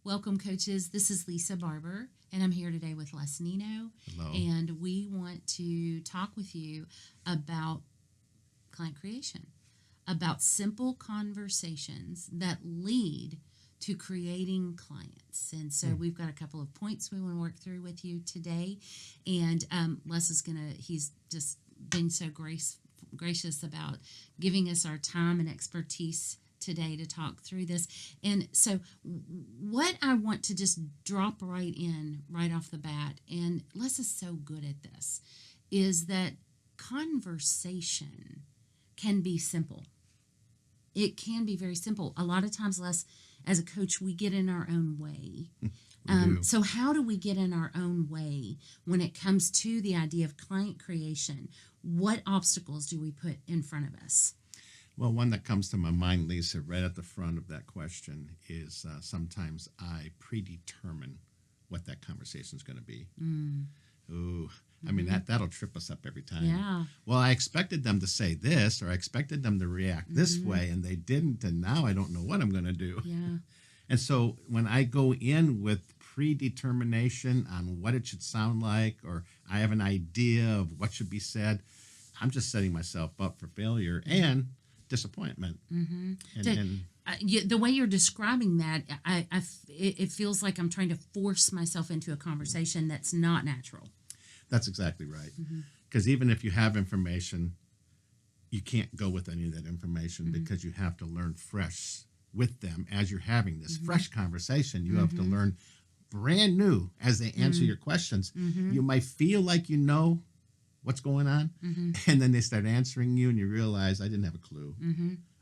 Welcome, coaches. This is Lisa Barber, and I'm here today with Les Nino. Hello. And we want to talk with you about client creation, about simple conversations that lead to creating clients. And so we've got a couple of points we want to work through with you today. And Les is he's just been so gracious about giving us our time and expertise today to talk through this. And so what I want to just drop right off the bat, and Les is so good at this, is that conversation can be simple. It can be very simple. A lot of times, Les, as a coach, we get in our own way. So how do we get in our own way when it comes to the idea of client creation? What obstacles do we put in front of us? Well, one that comes to my mind, Lisa, right at the front of that question is sometimes I predetermine what that conversation is going to be. Ooh, I mean, that'll trip us up every time. Yeah. Well, I expected them to say this, or I expected them to react this way, and they didn't, and now I don't know what I'm going to do. Yeah. And so when I go in with predetermination on what it should sound like, or I have an idea of what should be said, I'm just setting myself up for failure and disappointment. The way you're describing that, it feels like I'm trying to force myself into a conversation that's not natural. That's exactly right. Because even if you have information, you can't go with any of that information because you have to learn fresh with them as you're having this fresh conversation. You have to learn brand new as they answer your questions. You might feel like you know what's going on, and then they start answering you and you realize I didn't have a clue.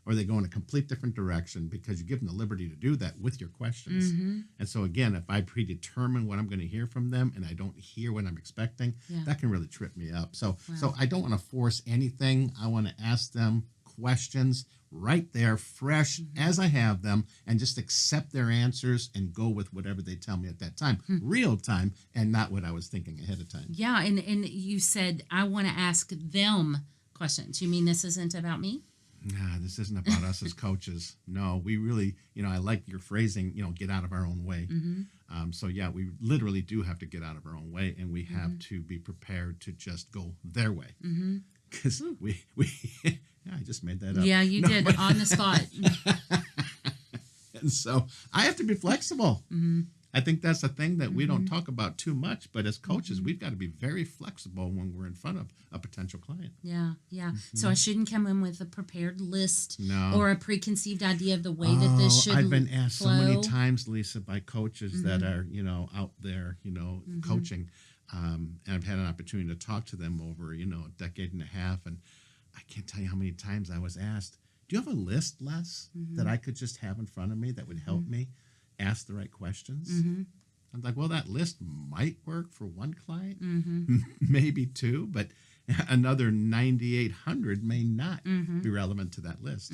Or they go in a complete different direction because you give them the liberty to do that with your questions. And so again, if I predetermine what I'm going to hear from them and I don't hear what I'm expecting, that can really trip me up. So I don't want to force anything. I want to ask them questions right there, fresh as I have them, and just accept their answers and go with whatever they tell me at that time, real time, and not what I was thinking ahead of time. Yeah, and you said, I want to ask them questions. You mean this isn't about me? Nah, this isn't about us as coaches. No, we really, I like your phrasing, get out of our own way. So yeah, we literally do have to get out of our own way, and we have to be prepared to just go their way. Because we yeah, I just made that up. Yeah, you did, on the spot. And so I have to be flexible. I think that's a thing that we don't talk about too much, but as coaches, we've got to be very flexible when we're in front of a potential client. Yeah. So I shouldn't come in with a prepared list No. or a preconceived idea of the way that this should I've been asked flow. so many times, Lisa, by coaches that are, out there, coaching. And I've had an opportunity to talk to them over, a decade and a half. And I can't tell you how many times I was asked, do you have a list, Les, that I could just have in front of me that would help me ask the right questions? I'm like, well, that list might work for one client, maybe two, but another 9,800 may not be relevant to that list.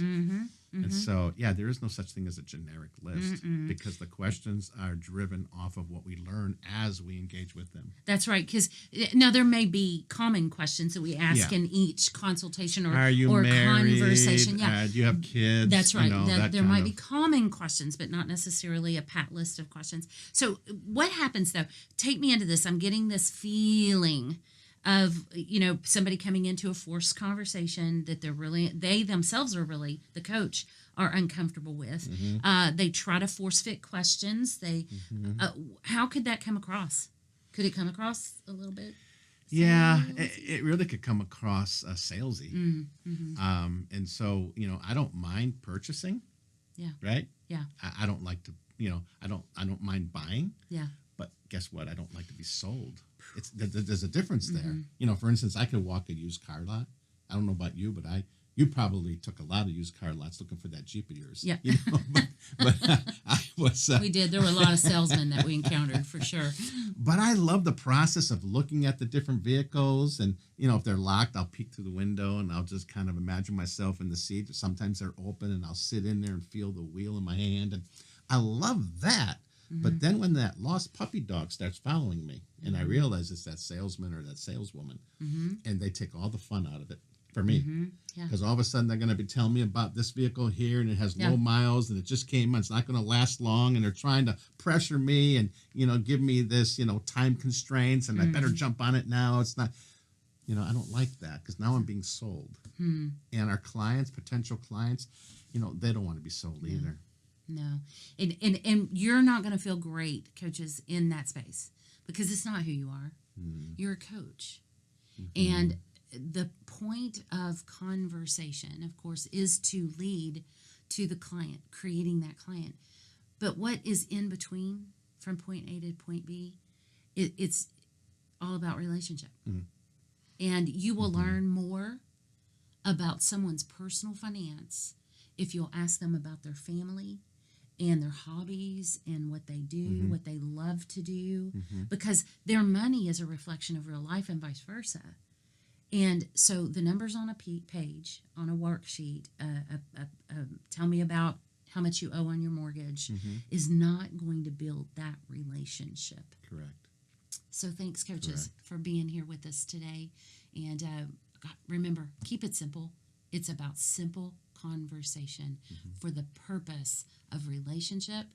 And so, yeah, there is no such thing as a generic list because the questions are driven off of what we learn as we engage with them. That's right, because now there may be common questions that we ask in each consultation or Are you married? Conversation. Yeah, Do you have kids? that's right. That there might be common questions, but not necessarily a pat list of questions. So what happens, though? Take me into this. I'm getting this feeling of somebody coming into a forced conversation that they themselves are really, the coach, are uncomfortable with. They try to force fit questions. How could that come across? Could it come across a little bit? Yeah, it really could come across salesy. And so I don't mind purchasing. Yeah. Right. Yeah. I don't like to. I don't mind buying. Yeah. But guess what? I don't like to be sold. There's a difference there. For instance, I could walk a used car lot. I don't know about you, but you probably took a lot of used car lots looking for that Jeep of yours. Yeah. But I was. We did. There were a lot of salesmen that we encountered for sure. But I love the process of looking at the different vehicles, and if they're locked, I'll peek through the window and I'll just kind of imagine myself in the seat. Sometimes they're open, and I'll sit in there and feel the wheel in my hand, and I love that. But then when that lost puppy dog starts following me, and I realize it's that salesman or that saleswoman, and they take all the fun out of it, for me. Yeah. Because all of a sudden they're going to be telling me about this vehicle here and it has Yeah. low miles and it just came, it's not going to last long, and they're trying to pressure me and, give me this, time constraints, and I better jump on it now. It's not, I don't like that, because now I'm being sold. And our clients, potential clients, they don't want to be sold either. No. And you're not going to feel great, coaches, in that space, because it's not who you are. You're a coach. And the point of conversation, of course, is to lead to the client, creating that client. But what is in between from point A to point B, it's all about relationship. And you will learn more about someone's personal finance if you'll ask them about their family and their hobbies and what they do, what they love to do, because their money is a reflection of real life and vice versa. And so the numbers on a page, on a worksheet, tell me about how much you owe on your mortgage, is not going to build that relationship. Correct. So thanks, coaches, for being here with us today. And remember, keep it simple. It's about simple conversation for the purpose of relationship.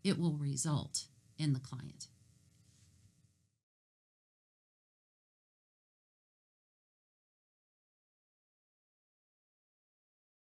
It will result in the client.